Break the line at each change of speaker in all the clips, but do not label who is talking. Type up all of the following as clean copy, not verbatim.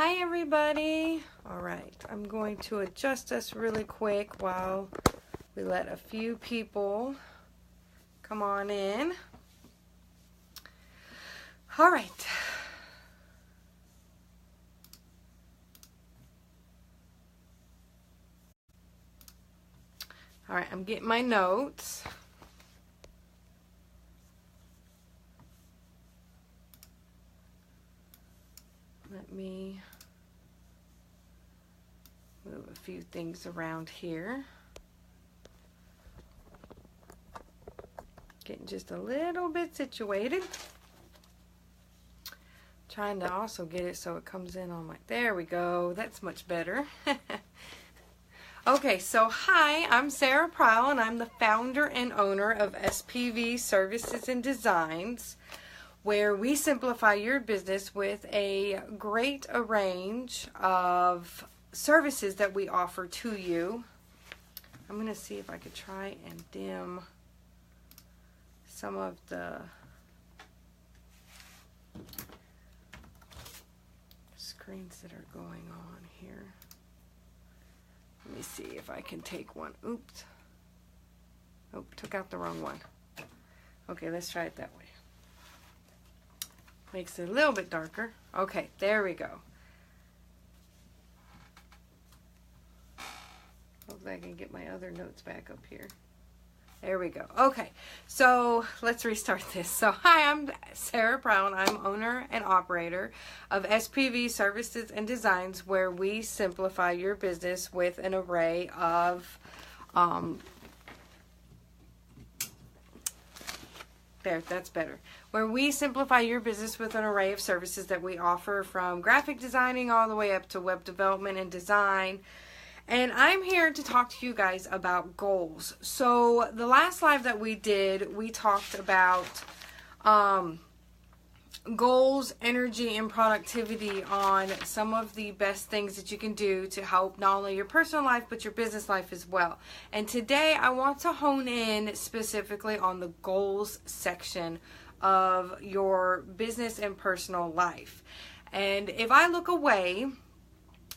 Hi everybody. All right, I'm going to adjust us really quick while we let a few people come on in. All right. All right, I'm getting my notes. Let me move a few things around here. Getting just a little bit situated. Trying to also get it so it comes in on my, there we go. That's much better. Okay, so hi, I'm Sarah Prial and I'm the founder and owner of SPV Services and Designs, where we simplify your business with a great range of services that we offer to you. I'm going to see if I could try and dim some of the screens that are going on here. Let me see if I can take one. Oops. Oh, took out the wrong one. Okay, let's try it that way. Makes it a little bit darker. Okay, there we go. Hopefully I can get my other notes back up here. There we go. Okay, so let's restart this. So hi, I'm Sarah Brown. I'm owner and operator of SPV Services and Designs, where we simplify your business with an array of there, that's better. Where we simplify your business with an array of services that we offer, from graphic designing all the way up to web development and design. And I'm here to talk to you guys about goals. So the last live that we did, we talked about goals, energy, and productivity on some of the best things that you can do to help not only your personal life, but your business life as well. And today I want to hone in specifically on the goals section of your business and personal life. And if I look away,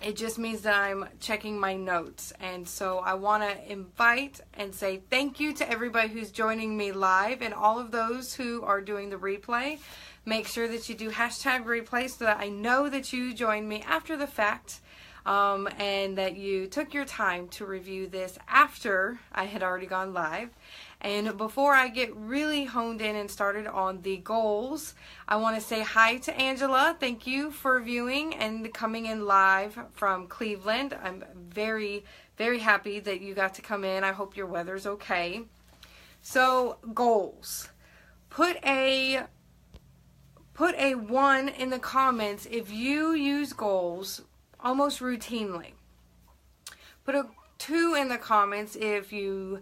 it just means that I'm checking my notes. And so I want to invite and say thank you to everybody who's joining me live, and all of those who are doing the replay. Make sure that you do hashtag replay so that I know that you joined me after the fact, and that you took your time to review this after I had already gone live. And before I get really honed in and started on the goals, I want to say hi to Angela. Thank you for viewing and coming in live from Cleveland. I'm very, very happy that you got to come in. I hope your weather's okay. So, goals. Put a 1 in the comments if you use goals almost routinely. Put a 2 in the comments if you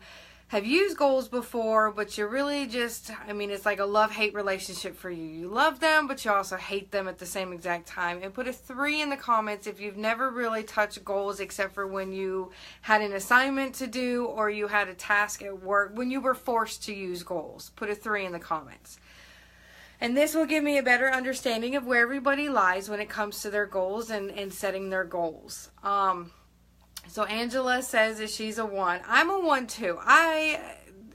have used goals before, but you're really just, it's like a love-hate relationship for you. You love them, but you also hate them at the same exact time. And put a 3 in the comments if you've never really touched goals except for when you had an assignment to do or you had a task at work, when you were forced to use goals. Put a 3 in the comments. And this will give me a better understanding of where everybody lies when it comes to their goals and setting their goals. So Angela says that she's a 1. I'm a 1 too. I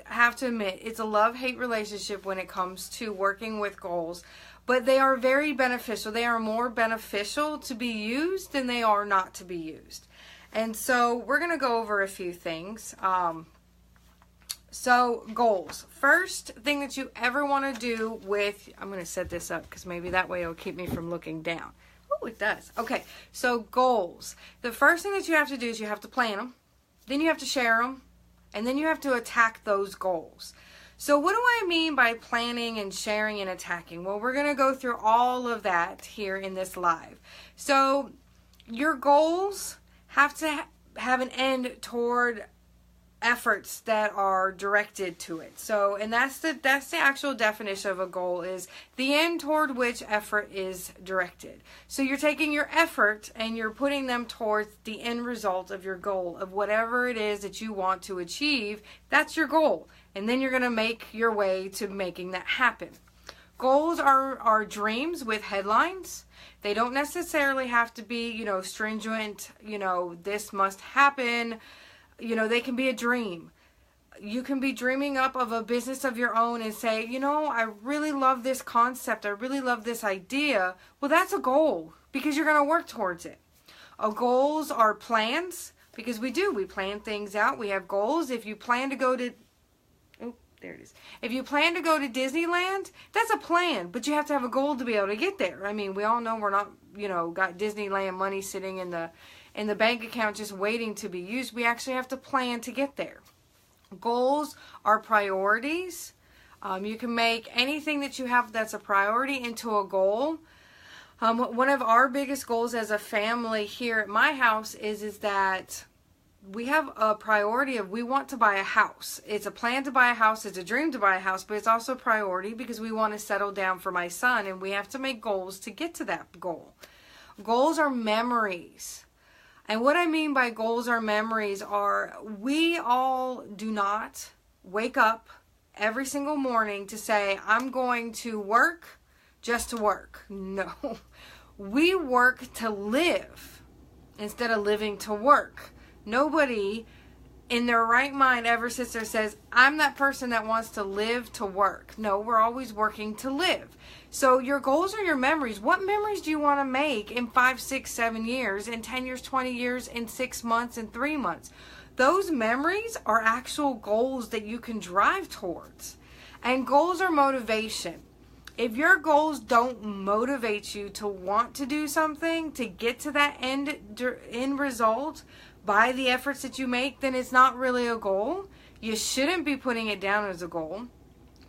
have to admit, it's a love-hate relationship when it comes to working with goals. But they are very beneficial. They are more beneficial to be used than they are not to be used. And so we're going to go over a few things. So goals. First thing that you ever want to do with, I'm going to set this up because maybe that way it'll keep me from looking down. Oh, it does. Okay, so goals. The first thing that you have to do is you have to plan them, then you have to share them, and then you have to attack those goals. So what do I mean by planning and sharing and attacking? Well, we're going to go through all of that here in this live. So your goals have to have an end toward efforts that are directed to it. So, and that's the actual definition of a goal, is the end toward which effort is directed. So you're taking your effort and you're putting them towards the end result of your goal, of whatever it is that you want to achieve. That's your goal. And then you're going to make your way to making that happen. Goals are dreams with headlines. They don't necessarily have to be, stringent, this must happen. They can be a dream. You can be dreaming up of a business of your own and say, I really love this concept. I really love this idea. Well, that's a goal because you're going to work towards it. Goals are plans because we plan things out. We have goals. If you plan to go to, there it is. If you plan to go to Disneyland, that's a plan, but you have to have a goal to be able to get there. I mean, we all know we're not, got Disneyland money sitting in the bank account just waiting to be used. We actually have to plan to get there. Goals are priorities. You can make anything that you have that's a priority into a goal. One of our biggest goals as a family here at my house is that we have a priority of we want to buy a house. It's a plan to buy a house. It's a dream to buy a house, but it's also a priority because we want to settle down for my son, and we have to make goals to get to that goal. Goals are memories. And what I mean by goals are memories are we all do not wake up every single morning to say, I'm going to work just to work. No. We work to live instead of living to work. Nobody in their right mind ever sits there and says, I'm that person that wants to live to work. No, we're always working to live. So your goals are your memories. What memories do you want to make in 5, 6, 7 years, in 10 years, 20 years, in 6 months, in 3 months? Those memories are actual goals that you can drive towards. And goals are motivation. If your goals don't motivate you to want to do something, to get to that end result by the efforts that you make, then it's not really a goal. You shouldn't be putting it down as a goal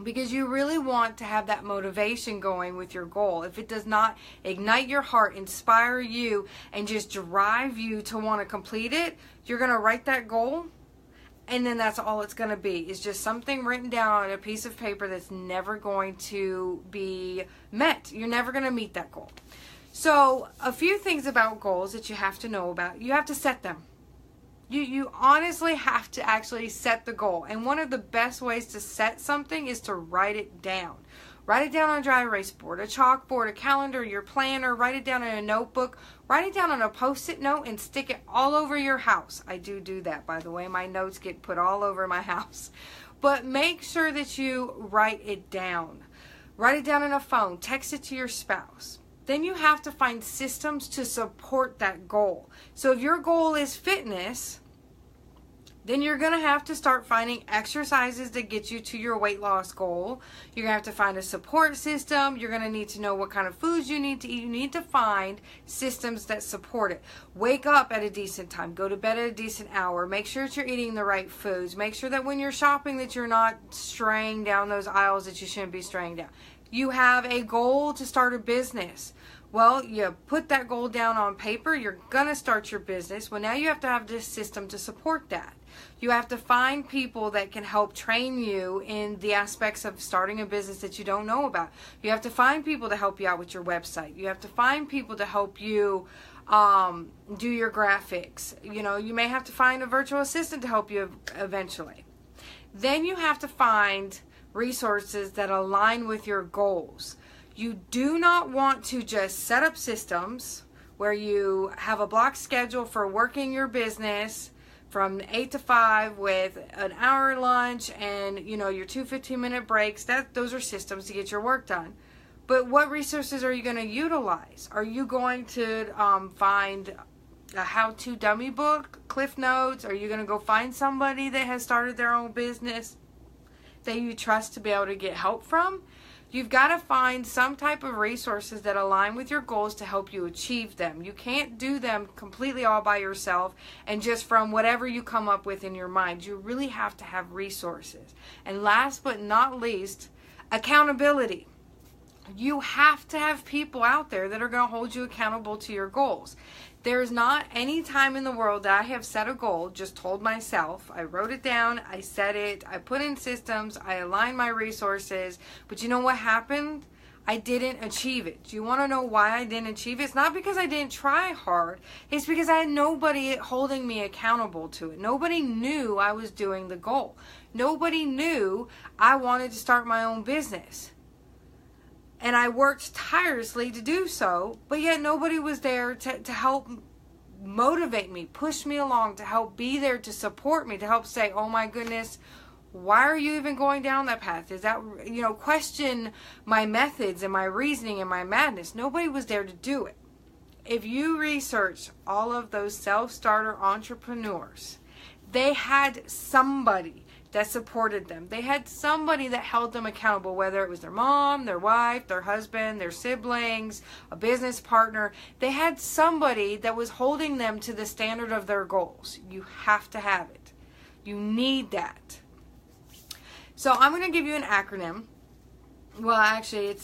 because you really want to have that motivation going with your goal. If it does not ignite your heart, inspire you, and just drive you to want to complete it, you're going to write that goal, and then that's all it's going to be. It's just something written down on a piece of paper that's never going to be met. You're never going to meet that goal. So a few things about goals that you have to know about. You have to set them. You honestly have to actually set the goal. And one of the best ways to set something is to write it down. Write it down on a dry erase board, a chalkboard, a calendar, your planner. Write it down in a notebook. Write it down on a Post-it note and stick it all over your house. I do that, by the way. My notes get put all over my house. But make sure that you write it down. Write it down on a phone. Text it to your spouse. Then you have to find systems to support that goal. So if your goal is fitness, then you're going to have to start finding exercises that get you to your weight loss goal. You're going to have to find a support system. You're going to need to know what kind of foods you need to eat. You need to find systems that support it. Wake up at a decent time. Go to bed at a decent hour. Make sure that you're eating the right foods. Make sure that when you're shopping that you're not straying down those aisles that you shouldn't be straying down. You have a goal to start a business. Well, you put that goal down on paper. You're going to start your business. Well, now you have to have this system to support that. You have to find people that can help train you in the aspects of starting a business that you don't know about. You have to find people to help you out with your website. You have to find people to help you do your graphics. You may have to find a virtual assistant to help you eventually. Then you have to find resources that align with your goals. You do not want to just set up systems where you have a block schedule for working your business from 8 to 5 with an hour lunch and your 2 15-minute breaks. Those are systems to get your work done. But what resources are you going to utilize? Are you going to find a how-to dummy book, Cliff Notes? Are you going to go find somebody that has started their own business that you trust to be able to get help from? You've got to find some type of resources that align with your goals to help you achieve them. You can't do them completely all by yourself and just from whatever you come up with in your mind. You really have to have resources. And last but not least, accountability. You have to have people out there that are going to hold you accountable to your goals. There's not any time in the world that I have set a goal, just told myself, I wrote it down, I set it, I put in systems, I aligned my resources, but you know what happened? I didn't achieve it. Do you want to know why I didn't achieve it? It's not because I didn't try hard. It's because I had nobody holding me accountable to it. Nobody knew I was doing the goal. Nobody knew I wanted to start my own business. And I worked tirelessly to do so, but yet nobody was there to help motivate me, push me along, to help be there to support me, to help say, oh my goodness, why are you even going down that path? Is that, question my methods and my reasoning and my madness. Nobody was there to do it. If you research all of those self-starter entrepreneurs, they had somebody that supported them. They had somebody that held them accountable, whether it was their mom, their wife, their husband, their siblings, a business partner. They had somebody that was holding them to the standard of their goals. You have to have it. You need that. So I'm going to give you an acronym. Well, actually,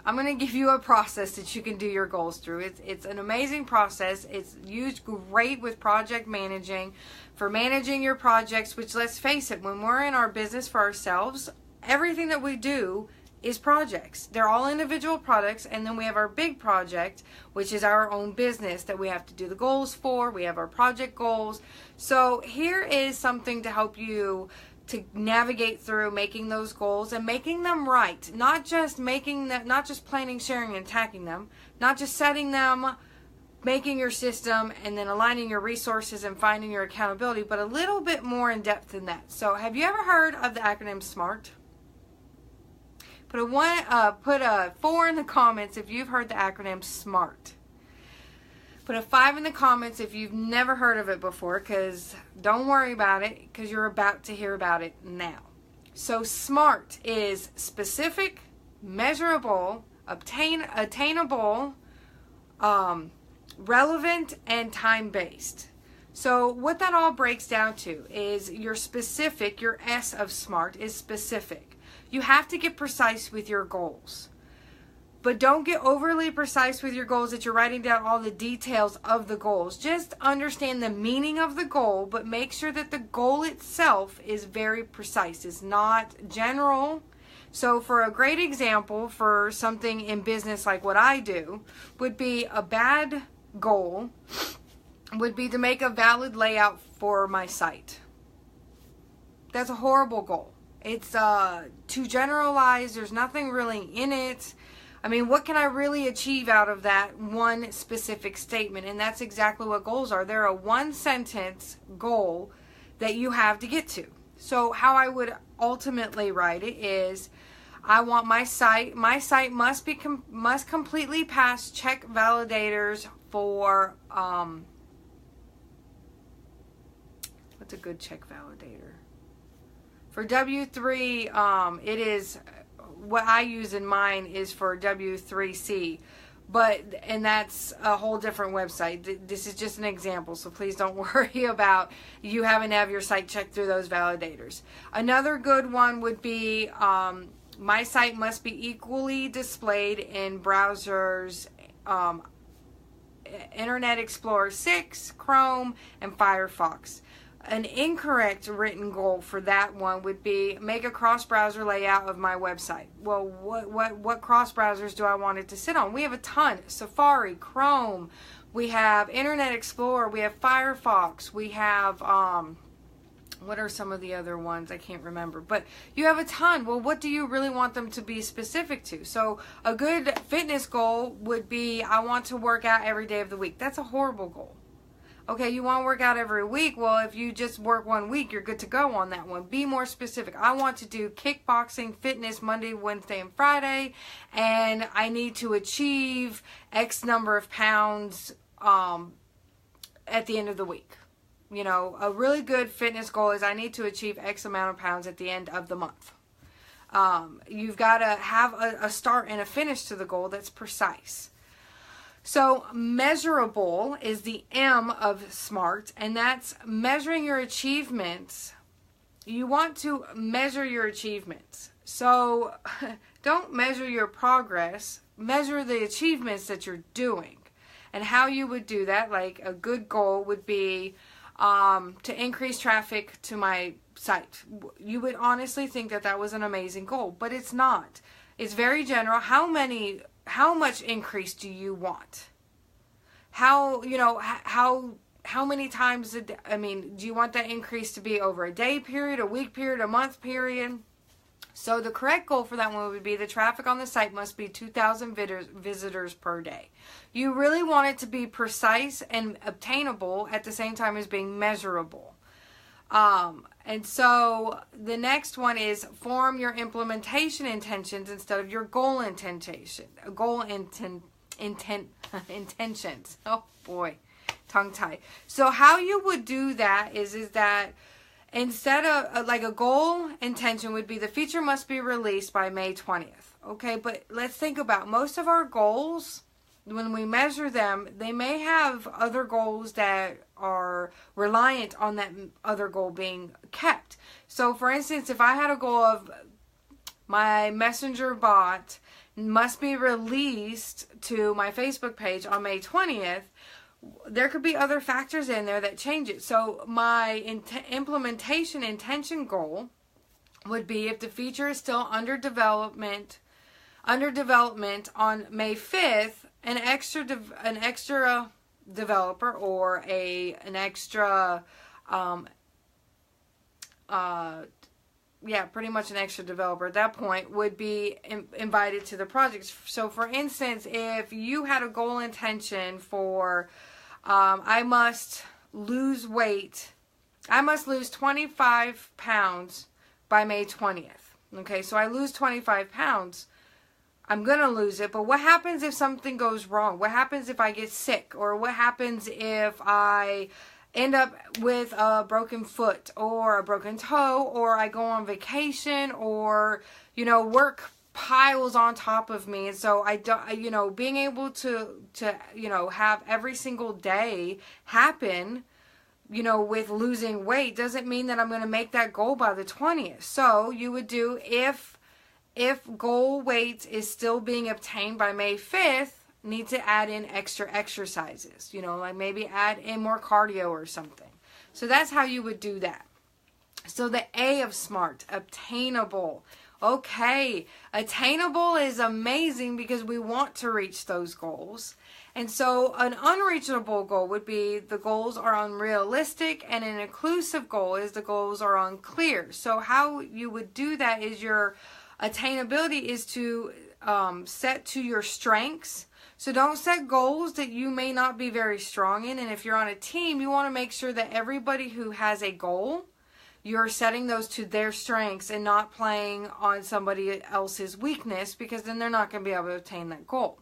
I'm going to give you a process that you can do your goals through. It's an amazing process. It's used great with project managing, for managing your projects, which, let's face it, when we're in our business for ourselves, everything that we do is projects. They're all individual products, and then we have our big project, which is our own business that we have to do the goals for. We have our project goals. So here is something to help you to navigate through making those goals and making them right. Not just planning, sharing, and attacking them. Not just setting them, making your system, and then aligning your resources and finding your accountability, but a little bit more in depth than that. So have you ever heard of the acronym SMART? Put a 4 in the comments if you've heard the acronym SMART. Put a 5 in the comments if you've never heard of it before, because don't worry about it, because you're about to hear about it now. So SMART is specific, measurable, attainable, relevant, and time-based. So what that all breaks down to is your specific, your S of SMART is specific. You have to get precise with your goals. But don't get overly precise with your goals that you're writing down all the details of the goals. Just understand the meaning of the goal, but make sure that the goal itself is very precise. It's not general. So for a great example for something in business like what I do, would be a bad goal would be to make a valid layout for my site. That's a horrible goal. It's too generalized. There's nothing really in it. I mean, what can I really achieve out of that one specific statement? And that's exactly what goals are. They're a one-sentence goal that you have to get to. So how I would ultimately write it is, I want my site must completely pass check validators for, what's a good check validator? For W3, it is, what I use in mine is for W3C, and that's a whole different website. This is just an example, so please don't worry about you having to have your site checked through those validators. Another good one would be, my site must be equally displayed in browsers, Internet Explorer 6, Chrome, and Firefox. An incorrect written goal for that one would be make a cross-browser layout of my website. Well, what cross-browsers do I want it to sit on? We have a ton. Safari, Chrome, we have Internet Explorer, we have Firefox, we have, what are some of the other ones? I can't remember. But you have a ton. Well, what do you really want them to be specific to? So a good fitness goal would be, I want to work out every day of the week. That's a horrible goal. Okay, you want to work out every week. Well, if you just work 1 week, you're good to go on that one. Be more specific. I want to do kickboxing, fitness Monday, Wednesday, and Friday, and I need to achieve X number of pounds at the end of the week. You know, a really good fitness goal is I need to achieve X amount of pounds at the end of the month. You've got to have a start and a finish to the goal that's precise. So measurable is the M of SMART, and that's measuring your achievements. You want to measure your achievements. So don't measure your progress, measure the achievements that you're doing. And how you would do that, like a good goal would be to increase traffic to my site. You would honestly think that that was an amazing goal, but it's not. It's very general. How much increase do you want? How many times a day? I mean, do you want that increase to be over a day period, a week period, a month period? So the correct goal for that one would be the traffic on the site must be 2,000 visitors per day. You really want it to be precise and obtainable at the same time as being measurable. And so the next one is form your implementation intentions instead of your goal intentions. Oh boy, tongue tie. So how you would do that is that instead of like a goal intention would be the feature must be released by May 20th. Okay, but let's think about most of our goals. When we measure them, they may have other goals that are reliant on that other goal being kept. So for instance, if I had a goal of my messenger bot must be released to my Facebook page on May 20th, there could be other factors in there that change it. So my implementation intention goal would be if the feature is still under development on May 5th, an extra developer or an extra pretty much an extra developer at that point would be invited to the project. So for instance, if you had a goal intention for I must lose 25 pounds by May 20th. Okay, so I lose 25 pounds. I'm going to lose it, but what happens if something goes wrong? What happens if I get sick? Or what happens if I end up with a broken foot or a broken toe, or I go on vacation, or, work piles on top of me? And so I don't, being able to have every single day happen, with losing weight doesn't mean that I'm going to make that goal by the 20th. So you would do if goal weight is still being obtained by May 5th, need to add in extra exercises, like maybe add in more cardio or something. So that's how you would do that. So the A of SMART, obtainable. Okay, attainable is amazing because we want to reach those goals. And so an unreachable goal would be the goals are unrealistic, and an inclusive goal is the goals are unclear. So how you would do that is your attainability is to set to your strengths. So don't set goals that you may not be very strong in. And if you're on a team, you want to make sure that everybody who has a goal, you're setting those to their strengths and not playing on somebody else's weakness, because then they're not going to be able to attain that goal.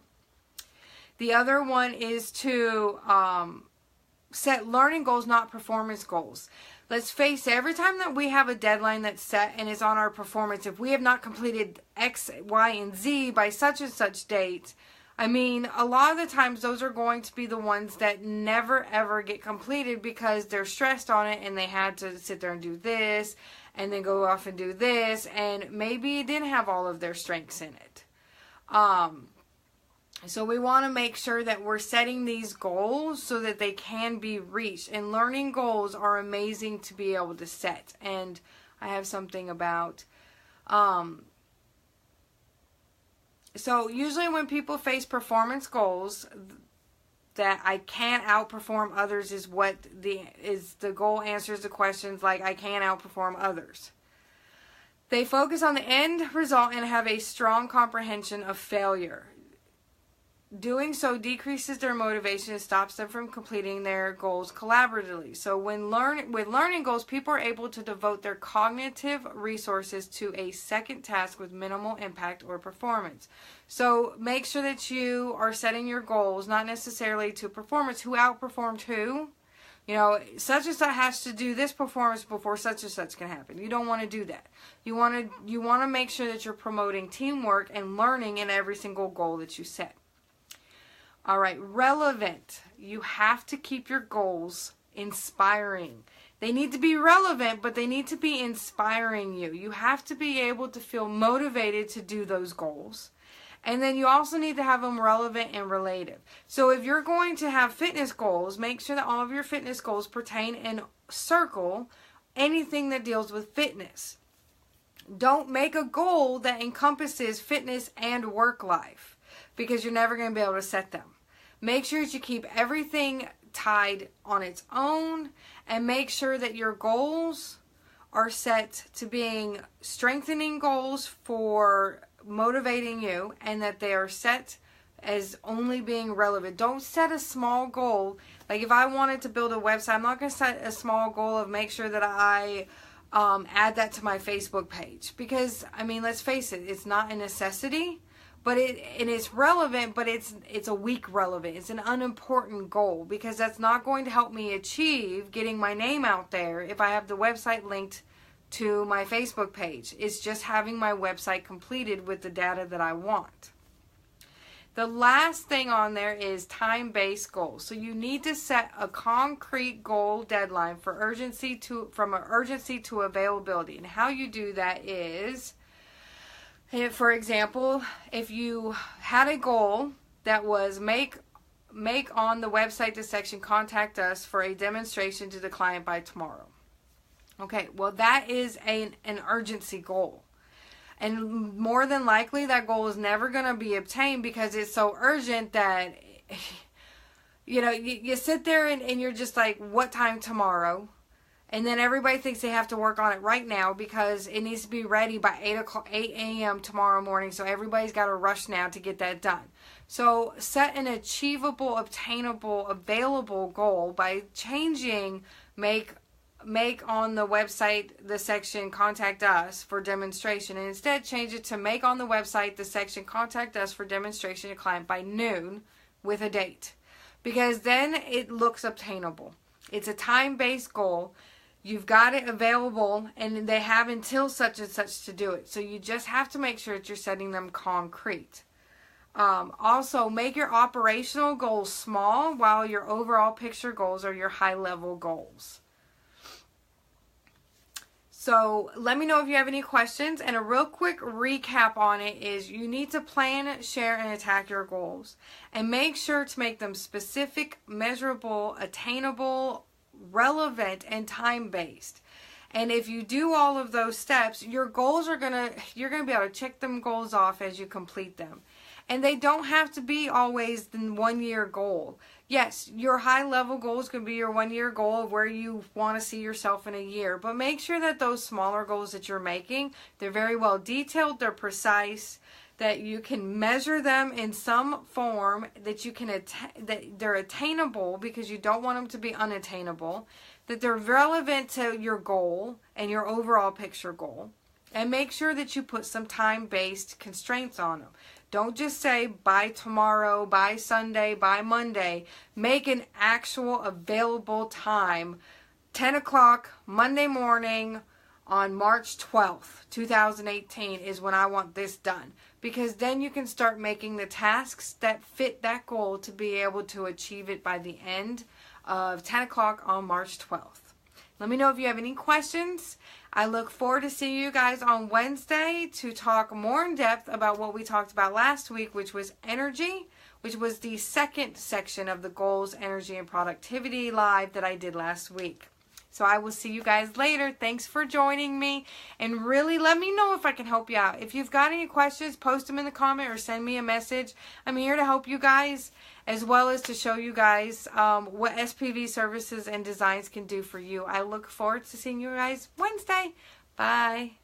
The other one is to set learning goals, not performance goals. Let's face it, every time that we have a deadline that's set and is on our performance, if we have not completed X, Y, and Z by such and such date, a lot of the times those are going to be the ones that never ever get completed because they're stressed on it and they had to sit there and do this and then go off and do this, and maybe it didn't have all of their strengths in it. So we want to make sure that we're setting these goals so that they can be reached. And learning goals are amazing to be able to set. And I have something about... So usually when people face performance goals, that I can't outperform others is what the goal answers the questions like I can't outperform others. They focus on the end result and have a strong comprehension of failure. Doing so decreases their motivation and stops them from completing their goals collaboratively. So with learning goals, people are able to devote their cognitive resources to a second task with minimal impact or performance. So make sure that you are setting your goals not necessarily to performance. Who outperformed who? Such and such has to do this performance before such and such can happen. You don't want to do that. You want to make sure that you're promoting teamwork and learning in every single goal that you set. All right, relevant. You have to keep your goals inspiring. They need to be relevant, but they need to be inspiring you. You have to be able to feel motivated to do those goals. And then you also need to have them relevant and related. So if you're going to have fitness goals, make sure that all of your fitness goals pertain and circle anything that deals with fitness. Don't make a goal that encompasses fitness and work life, because you're never going to be able to set them. Make sure that you keep everything tied on its own, and make sure that your goals are set to being strengthening goals for motivating you, and that they are set as only being relevant. Don't set a small goal. Like if I wanted to build a website, I'm not going to set a small goal of make sure that I add that to my Facebook page, because I mean, let's face it, it's not a necessity, but it's relevant, but it's a weak relevant. It's an unimportant goal, because that's not going to help me achieve getting my name out there if I have the website linked to my Facebook page. It's just having my website completed with the data that I want. The last thing on there is time-based goals. So you need to set a concrete goal deadline for from urgency to availability. And how you do that is, for example, if you had a goal that was make on the website the section contact us for a demonstration to the client by tomorrow. Okay, well that is an urgency goal. And more than likely, that goal is never going to be obtained, because it's so urgent that, you know, you sit there and you're just like, what time tomorrow? And then everybody thinks they have to work on it right now because it needs to be ready by 8 a.m. tomorrow morning. So everybody's got to rush now to get that done. So set an achievable, obtainable, available goal by changing make on the website the section contact us for demonstration, and instead change it to make on the website the section contact us for demonstration to client by noon with a date, because then it looks obtainable. It's a time-based goal. You've got it available, and they have until such and such to do it. So you just have to make sure that you're setting them concrete. Also, make your operational goals small, while your overall picture goals are your high-level goals. So let me know if you have any questions, and a real quick recap on it is you need to plan, share, and attack your goals, and make sure to make them specific, measurable, attainable, relevant, and time-based. And if you do all of those steps, your goals you're gonna be able to check them goals off as you complete them. And they don't have to be always the 1-year goal. Yes, your high-level goals can be your 1-year goal of where you want to see yourself in a year. But make sure that those smaller goals that you're making, they're very well detailed, they're precise, that you can measure them in some form, that you can that they're attainable, because you don't want them to be unattainable, that they're relevant to your goal and your overall picture goal. And make sure that you put some time-based constraints on them. Don't just say by tomorrow, by Sunday, by Monday. Make an actual available time. 10 o'clock Monday morning on March 12th, 2018 is when I want this done. Because then you can start making the tasks that fit that goal to be able to achieve it by the end of 10 o'clock on March 12th. Let me know if you have any questions. I look forward to seeing you guys on Wednesday to talk more in depth about what we talked about last week, which was energy, which was the second section of the goals, energy, and productivity live that I did last week. So I will see you guys later. Thanks for joining me. And really let me know if I can help you out. If you've got any questions, post them in the comment or send me a message. I'm here to help you guys, as well as to show you guys what SPV services and designs can do for you. I look forward to seeing you guys Wednesday. Bye.